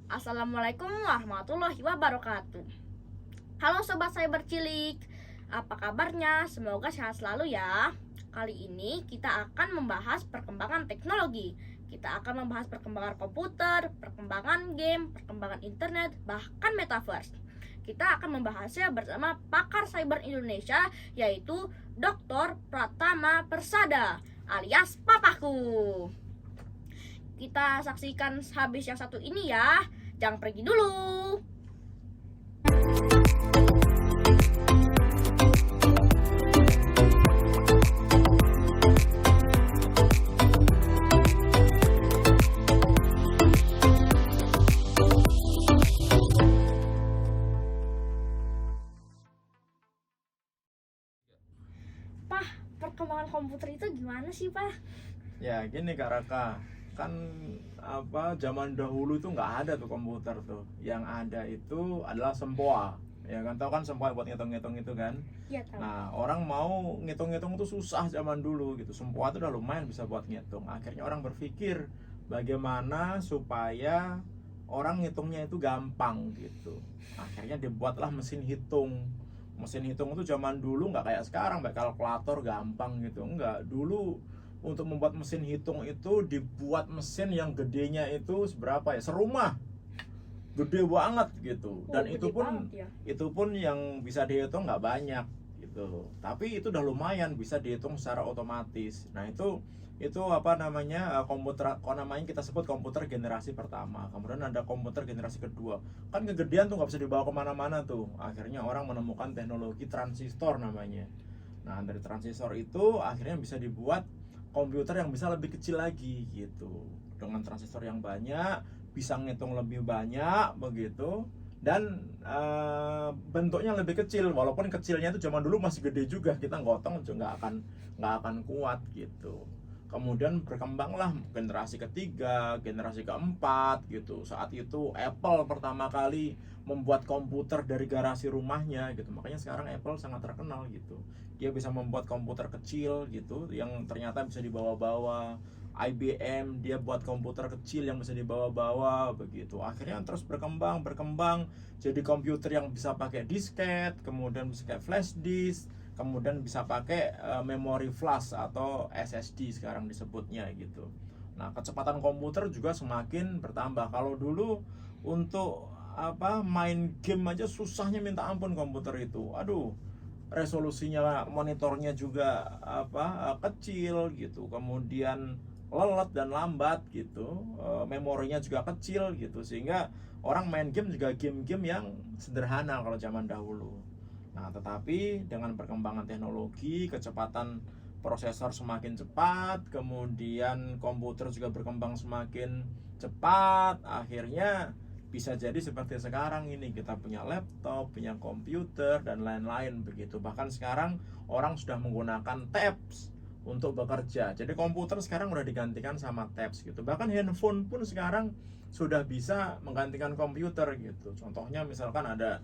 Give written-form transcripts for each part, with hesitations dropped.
Assalamualaikum warahmatullahi wabarakatuh. Halo Sobat Cyber Cilik, apa kabarnya? Semoga sehat selalu ya. Kali ini kita akan membahas perkembangan teknologi. Kita akan membahas perkembangan komputer, perkembangan game, perkembangan internet, bahkan metaverse. Kita akan membahasnya bersama pakar cyber Indonesia, yaitu Dr. Pratama Persada alias Papaku. Kita saksikan habis yang satu ini ya. Jangan pergi dulu. Pak, perkembangan komputer itu gimana sih, Pak? Ya gini Kak Raka, kan zaman dahulu itu nggak ada tuh komputer tuh. Yang ada itu adalah sempoa. Ya kan tahu kan sempoa buat ngitung-ngitung itu kan. Iya, tahu. Nah, orang mau ngitung-ngitung itu susah zaman dulu gitu. Sempoa itu udah lumayan bisa buat ngitung. Akhirnya orang berpikir bagaimana supaya orang ngitungnya itu gampang gitu. Akhirnya dibuatlah mesin hitung. Mesin hitung itu zaman dulu nggak kayak sekarang, kayak kalkulator gampang gitu. Enggak, dulu untuk membuat mesin hitung itu dibuat mesin yang gedenya itu seberapa ya, serumah, gede banget gitu. Dan Gede banget ya. itu pun yang bisa dihitung nggak banyak gitu, tapi itu udah lumayan bisa dihitung secara otomatis. Nah itu komputer, namanya kita sebut komputer generasi pertama. Kemudian ada komputer generasi kedua, kan kegedean tuh nggak bisa dibawa kemana-mana tuh. Akhirnya orang menemukan teknologi transistor namanya. Nah, dari transistor itu akhirnya bisa dibuat komputer yang bisa lebih kecil lagi gitu. Dengan transistor yang banyak bisa ngitung lebih banyak begitu. Dan bentuknya lebih kecil, walaupun kecilnya itu zaman dulu masih gede juga, kita gotong juga nggak akan kuat gitu. Kemudian berkembanglah generasi ketiga, generasi keempat gitu. Saat itu Apple pertama kali membuat komputer dari garasi rumahnya gitu. Makanya sekarang Apple sangat terkenal gitu. Dia bisa membuat komputer kecil gitu yang ternyata bisa dibawa-bawa. IBM dia buat komputer kecil yang bisa dibawa-bawa begitu. Akhirnya terus berkembang jadi komputer yang bisa pakai disket, kemudian bisa pakai flash disk, kemudian bisa pakai memori flash atau SSD sekarang disebutnya gitu. Nah, kecepatan komputer juga semakin bertambah. Kalau dulu untuk main game aja susahnya minta ampun komputer itu. Aduh, resolusinya monitornya juga kecil gitu. Kemudian lelet dan lambat gitu. Memorinya juga kecil gitu, sehingga orang main game juga game-game yang sederhana kalau zaman dahulu. Nah, tetapi dengan perkembangan teknologi, kecepatan prosesor semakin cepat, kemudian komputer juga berkembang semakin cepat, akhirnya bisa jadi seperti sekarang ini, kita punya laptop, punya komputer, dan lain-lain begitu. Bahkan sekarang orang sudah menggunakan tabs untuk bekerja. Jadi komputer sekarang udah digantikan sama tabs gitu. Bahkan handphone pun sekarang sudah bisa menggantikan komputer gitu. Contohnya misalkan ada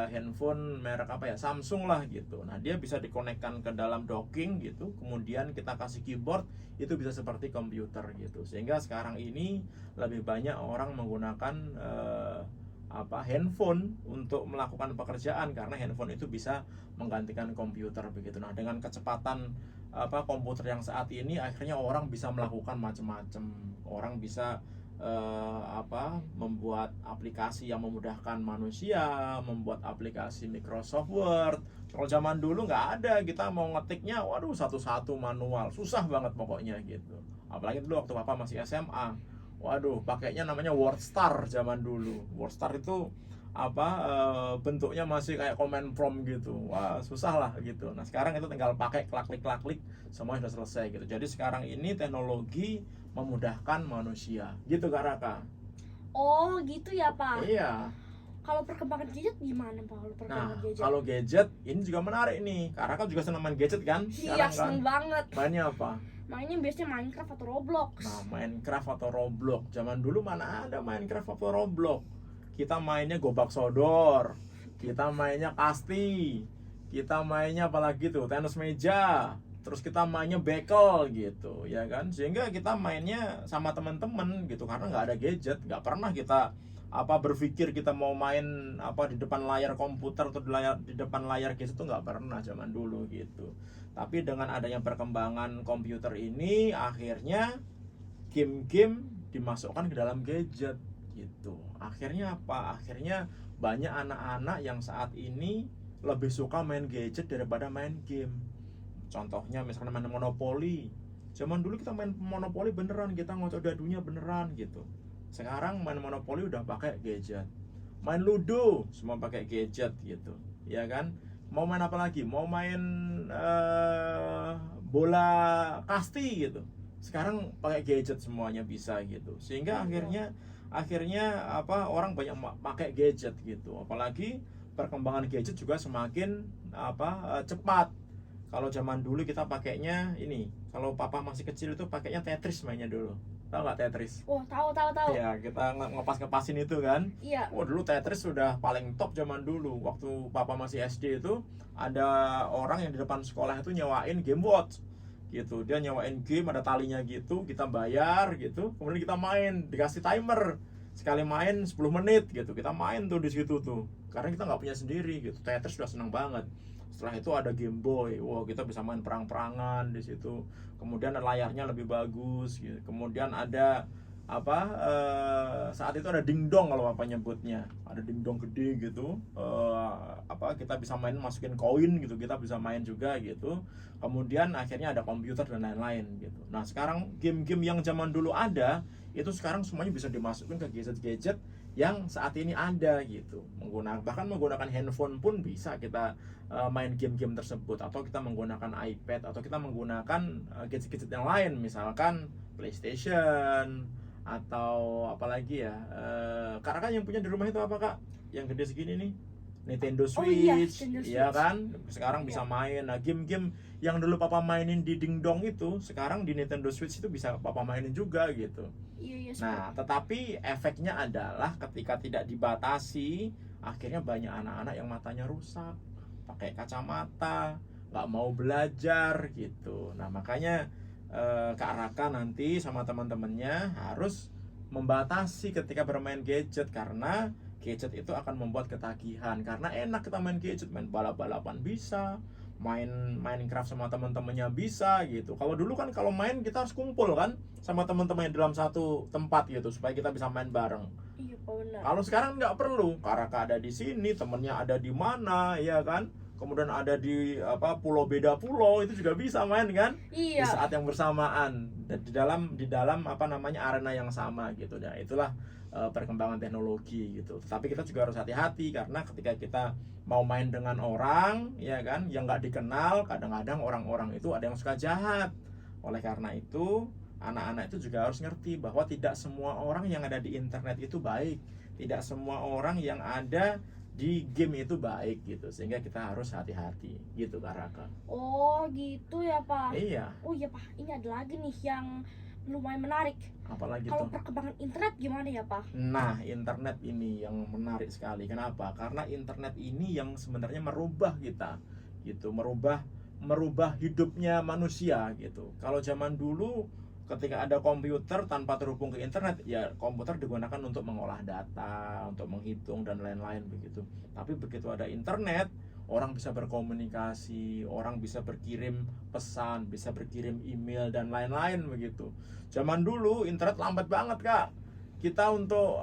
handphone merek Samsung lah gitu. Nah, dia bisa dikonekkan ke dalam docking gitu. Kemudian kita kasih keyboard, itu bisa seperti komputer gitu. Sehingga sekarang ini lebih banyak orang menggunakan handphone untuk melakukan pekerjaan, karena handphone itu bisa menggantikan komputer begitu. Nah, dengan kecepatan komputer yang saat ini, akhirnya orang bisa melakukan macam-macam. Orang bisa membuat aplikasi yang memudahkan manusia, membuat aplikasi Microsoft Word. Kalau zaman dulu nggak ada, kita mau ngetiknya waduh satu-satu manual, susah banget pokoknya gitu. Apalagi dulu waktu papa masih SMA, waduh pakainya namanya WordStar zaman dulu. WordStar itu bentuknya masih kayak command prompt gitu. Wah, susah lah gitu. Nah, sekarang itu tinggal pakai klik-klik semua sudah selesai gitu. Jadi sekarang ini teknologi memudahkan manusia gitu Kak Raka. Oh, gitu ya, Pak. Iya. Kalau perkembangan gadget gimana, Pak? Kalau Nah, perkembangan gadget? kalau gadget ini juga menarik nih. Kak Raka juga senang main gadget kan? Iya, Sekarang kan seneng banget. mainnya apa? Mainnya biasanya Minecraft atau Roblox. Nah, Minecraft atau Roblox. Zaman dulu mana ada Minecraft atau Roblox. Kita mainnya Gobak Sodor, kita mainnya Kasti, kita mainnya apalagi tuh tenis meja, terus kita mainnya bekel gitu ya kan, sehingga kita mainnya sama teman-teman gitu karena nggak ada gadget. Nggak pernah kita berpikir kita mau main di depan layar komputer atau di depan layar gadget, itu nggak pernah zaman dulu gitu. Tapi dengan adanya perkembangan komputer ini, akhirnya game-game dimasukkan ke dalam gadget gitu. Akhirnya apa? Akhirnya banyak anak-anak yang saat ini lebih suka main gadget daripada main game. Contohnya misalkan main Monopoly. Zaman dulu kita main Monopoly beneran, kita ngocok dadunya beneran gitu. Sekarang main Monopoly udah pakai gadget. Main Ludo semua pakai gadget gitu, ya kan? Mau main apa lagi? Mau main bola kasti gitu. Sekarang pakai gadget semuanya bisa gitu. Sehingga akhirnya orang banyak pakai gadget gitu. Apalagi perkembangan gadget juga semakin cepat. Kalau zaman dulu kita pakainya ini, kalau papa masih kecil itu pakainya Tetris mainnya dulu. Tahu nggak Tetris? Oh, tahu. Ya, kita ngepas-ngepasin itu kan. Iya. Dulu Tetris sudah paling top zaman dulu. Waktu papa masih SD itu ada orang yang di depan sekolah itu nyewain Game Watch gitu. Dia nyewain game, ada talinya gitu, kita bayar gitu. Kemudian kita main, dikasih timer. Sekali main 10 menit gitu. Kita main tuh di situ tuh. Karena kita nggak punya sendiri gitu. Tetris sudah senang banget. Setelah itu ada Game Boy, kita bisa main perang-perangan di situ. Kemudian layarnya lebih bagus gitu. Kemudian ada saat itu ada dingdong kalau apa nyebutnya, ada dingdong gede gitu. Kita bisa main masukin koin gitu, kita bisa main juga gitu. Kemudian akhirnya ada komputer dan lain-lain gitu. Nah sekarang game-game yang zaman dulu ada itu sekarang semuanya bisa dimasukin ke gadget-gadget yang saat ini ada gitu. Bahkan menggunakan handphone pun bisa kita main game-game tersebut, atau kita menggunakan iPad, atau kita menggunakan gadget-gadget yang lain, misalkan PlayStation atau apalagi ya. Kak yang punya di rumah itu apa Kak? Yang gede segini nih, Nintendo Switch, iya kan? Sekarang bisa main. Nah, game-game yang dulu papa mainin di dingdong itu, sekarang di Nintendo Switch itu bisa papa mainin juga gitu. Iya. Nah, tetapi efeknya adalah ketika tidak dibatasi, akhirnya banyak anak-anak yang matanya rusak, pakai kacamata, nggak mau belajar gitu. Nah, makanya Kak Raka nanti sama teman-temannya harus membatasi ketika bermain gadget, karena gadget itu akan membuat ketagihan. Karena enak kita main gadget, main balap-balapan bisa, main Minecraft sama teman-temannya bisa gitu. Kalau dulu kan kalau main kita harus kumpul kan sama teman-teman dalam satu tempat gitu supaya kita bisa main bareng. Iya, benar. Kalau sekarang nggak perlu, Karaka ada di sini, temennya ada di mana, ya kan? Kemudian ada di pulau, beda pulau, itu juga bisa main kan? Iya. Di saat yang bersamaan dan di dalam arena yang sama gitu. Nah, itulah perkembangan teknologi gitu. Tapi kita juga harus hati-hati, karena ketika kita mau main dengan orang, ya kan, yang nggak dikenal, kadang-kadang orang-orang itu ada yang suka jahat. Oleh karena itu, anak-anak itu juga harus ngerti bahwa tidak semua orang yang ada di internet itu baik, tidak semua orang yang ada di game itu baik gitu, sehingga kita harus hati-hati gitu Kak Raka. Oh gitu ya Pak. Iya. Oh iya Pak, ini ada lagi nih yang lumayan menarik. Apalagi Kalau tuh? perkembangan internet gimana ya Pak? Nah, internet ini yang menarik sekali. Kenapa? Karena internet ini yang sebenarnya merubah kita gitu, merubah hidupnya manusia gitu. Kalau zaman dulu ketika ada komputer tanpa terhubung ke internet, ya komputer digunakan untuk mengolah data, untuk menghitung dan lain-lain begitu. Tapi begitu ada internet, orang bisa berkomunikasi, orang bisa berkirim pesan, bisa berkirim email dan lain-lain begitu. Zaman dulu internet lambat banget Kak. Kita untuk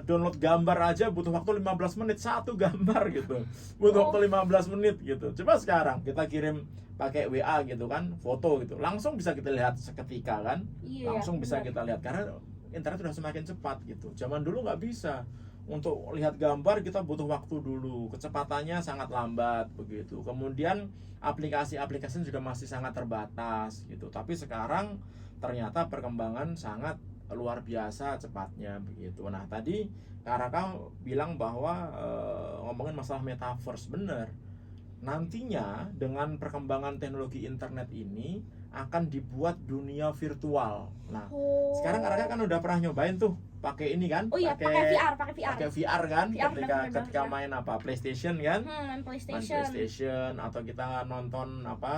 download gambar aja butuh waktu 15 menit satu gambar gitu. Butuh waktu 15 menit gitu. Coba sekarang kita kirim pakai WA gitu kan, foto gitu, langsung bisa kita lihat seketika kan. Iya, langsung bisa benar. kita lihat karena internet sudah semakin cepat gitu. Zaman dulu nggak bisa. Untuk lihat gambar kita butuh waktu dulu, kecepatannya sangat lambat begitu. Kemudian aplikasi-aplikasi juga masih sangat terbatas gitu. Tapi sekarang ternyata perkembangan sangat luar biasa cepatnya begitu. Nah, tadi Kak Raka bilang bahwa ngomongin masalah metaverse, bener. Nantinya dengan perkembangan teknologi internet ini akan dibuat dunia virtual. Nah, Oh. sekarang Raka kan udah pernah nyobain tuh pakai ini kan? Oh iya, pakai VR. Pakai VR kan? VR ketika bener-bener. main apa? PlayStation kan? Main Main PlayStation. PlayStation atau kita nonton apa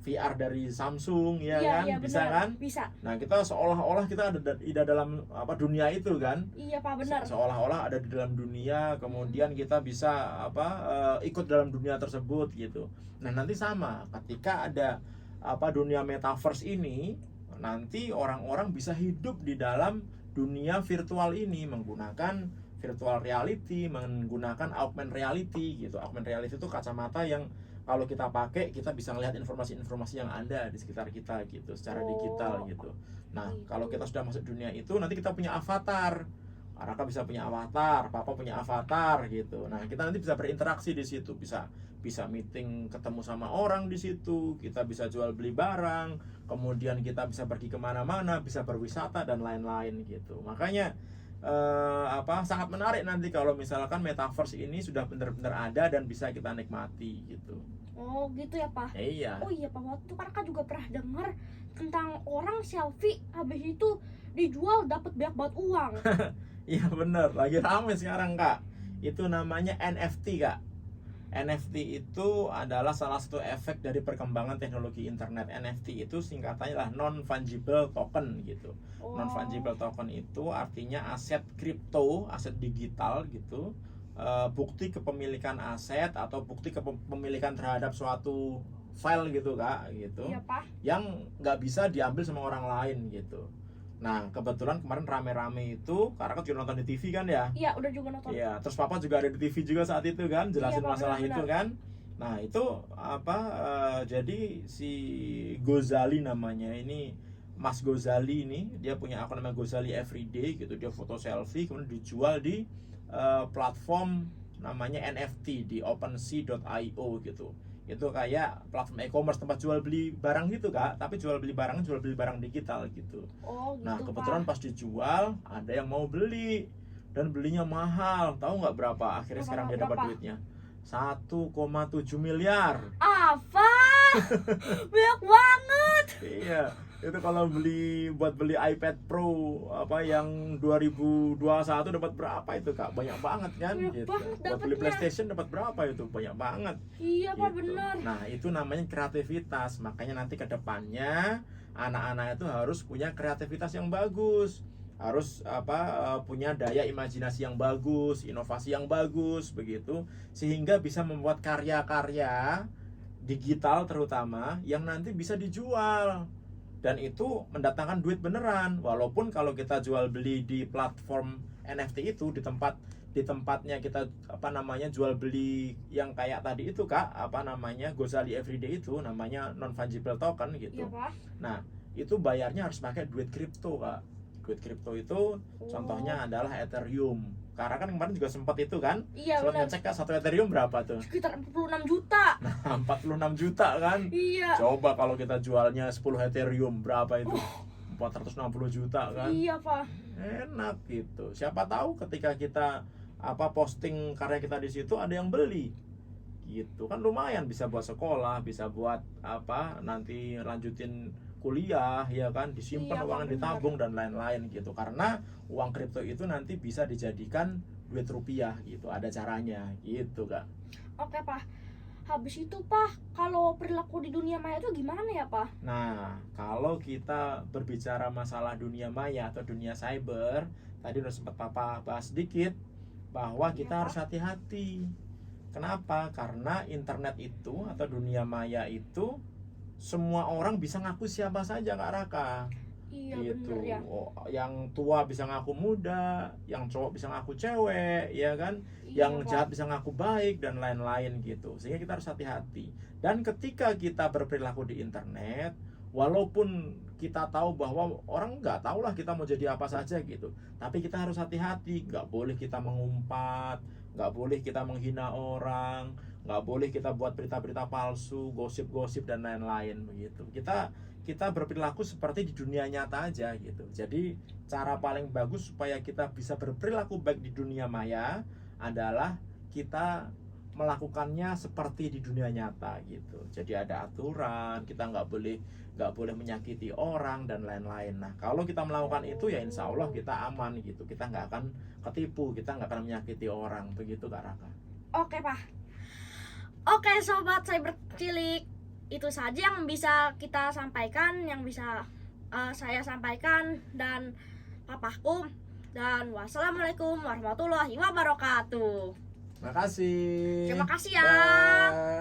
VR dari Samsung ya Iya, kan? iya, Bisa bener. kan? Bisa. Nah, kita seolah-olah kita ada dalam apa dunia itu kan? Iya, Pak, benar. Seolah-olah ada di dalam dunia, kemudian kita bisa apa ikut dalam dunia tersebut gitu. Nah, nanti sama ketika ada apa dunia metaverse ini, nanti orang-orang bisa hidup di dalam dunia virtual ini menggunakan virtual reality, menggunakan augmented reality gitu. Augmented reality itu kacamata yang kalau kita pakai kita bisa melihat informasi-informasi yang ada di sekitar kita gitu secara digital gitu. Nah, kalau kita sudah masuk dunia itu nanti kita punya avatar. Raka bisa punya avatar, Papa punya avatar gitu. Nah, kita nanti bisa berinteraksi di situ, bisa meeting, ketemu sama orang di situ, kita bisa jual beli barang, kemudian kita bisa pergi kemana-mana, bisa berwisata dan lain-lain gitu. Makanya sangat menarik nanti kalau misalkan metaverse ini sudah benar-benar ada dan bisa kita nikmati gitu. Oh gitu ya, Pak. Iya. Oh iya, Pak, waktu itu Kakak juga pernah dengar tentang orang selfie habis itu dijual dapat banyak banget uang. Iya bener, lagi rame sekarang Kak. Itu namanya NFT Kak. NFT itu adalah salah satu efek dari perkembangan teknologi internet. NFT itu singkatannya lah non fungible token gitu. Oh. Non fungible token itu artinya aset kripto, aset digital gitu. Bukti kepemilikan aset atau bukti kepemilikan terhadap suatu file gitu Kak gitu. Iya, Pak. Yang nggak bisa diambil sama orang lain gitu. Nah, kebetulan kemarin rame-rame itu karena kan juga nonton di TV kan ya. Iya, udah juga nonton. Iya, terus Papa juga ada di TV juga saat itu kan, jelasin Iya, Pak, masalah benar-benar. itu kan. Nah, itu apa jadi si Gozali namanya ini, Mas Gozali ini dia punya akun namanya Gozali Everyday gitu. Dia foto selfie kemudian dijual di platform namanya NFT di OpenSea.io gitu. Itu kayak platform e-commerce tempat jual beli barang gitu Kak, tapi jual beli barang digital gitu. Oh gitu, Nah, Pak. kebetulan pas dijual ada yang mau beli dan belinya mahal. Tahu nggak berapa? Akhirnya sekarang dia dapat Berapa? duitnya 1,7 miliar. Apa? Banyak banget. Iya, itu kalau buat beli iPad Pro apa yang 2021 dapat berapa itu Kak? Banyak banget kan Banyak gitu. banget Buat beli dapatnya. PlayStation dapat berapa itu? Banyak banget. Iya, Pak, Gitu. benar. Nah, itu namanya kreativitas. Makanya nanti ke depannya anak-anak itu harus punya kreativitas yang bagus. Harus punya daya imajinasi yang bagus, inovasi yang bagus begitu sehingga bisa membuat karya-karya digital terutama yang nanti bisa dijual. Dan itu mendatangkan duit beneran. Walaupun kalau kita jual beli di platform NFT itu di tempatnya kita jual beli yang kayak tadi itu Kak, Gozali Everyday itu namanya non fungible token gitu. Iya, Pak. Nah, itu bayarnya harus pakai duit kripto Kak. Duit kripto itu contohnya adalah Ethereum. Karena kan kemarin juga sempat itu kan. Iya, Sempat benar. ngecek Kak, satu Ethereum berapa tuh? Sekitar 46 juta. 46 juta kan. Iya. Coba kalau kita jualnya 10 Ethereum berapa itu? 460 juta kan. Iya, Pak. Enak gitu. Siapa tahu ketika kita posting karya kita di situ ada yang beli. Gitu kan lumayan, bisa buat sekolah, bisa buat nanti lanjutin kuliah ya kan, disimpan Iya, uangnya, Pak, ditabung dan lain-lain gitu. Karena uang kripto itu nanti bisa dijadikan duit rupiah gitu. Ada caranya gitu Kak. Oke, Pak. Habis itu, Pak, kalau perilaku di dunia maya itu gimana ya, Pak? Nah, kalau kita berbicara masalah dunia maya atau dunia cyber, tadi udah sempat Papa bahas sedikit bahwa kita Iya, harus hati-hati. Kenapa? Karena internet itu atau dunia maya itu semua orang bisa ngaku siapa saja Kak Raka. Iya, Gitu. bener ya. Yang tua bisa ngaku muda, yang cowok bisa ngaku cewek, ya kan? Iya, Yang Pak. jahat bisa ngaku baik dan lain-lain gitu. Sehingga kita harus hati-hati. Dan ketika kita berperilaku di internet, walaupun kita tahu bahwa orang nggak tahu lah kita mau jadi apa saja gitu, tapi kita harus hati-hati. Nggak boleh kita mengumpat, nggak boleh kita menghina orang, nggak boleh kita buat berita-berita palsu, gosip-gosip dan lain-lain begitu. Kita berperilaku seperti di dunia nyata aja gitu. Jadi cara paling bagus supaya kita bisa berperilaku baik di dunia maya adalah kita melakukannya seperti di dunia nyata gitu. Jadi ada aturan, kita nggak boleh menyakiti orang dan lain-lain. Nah, kalau kita melakukan itu ya insya Allah kita aman gitu. Kita nggak akan ketipu, kita nggak akan menyakiti orang. Begitu Kak Raka. Oke, Pak. Oke, sobat cyber cilik, itu saja yang bisa kita sampaikan, yang bisa saya sampaikan dan papaku. Dan wassalamualaikum warahmatullahi wabarakatuh. Terima kasih. Terima kasih ya. Bye.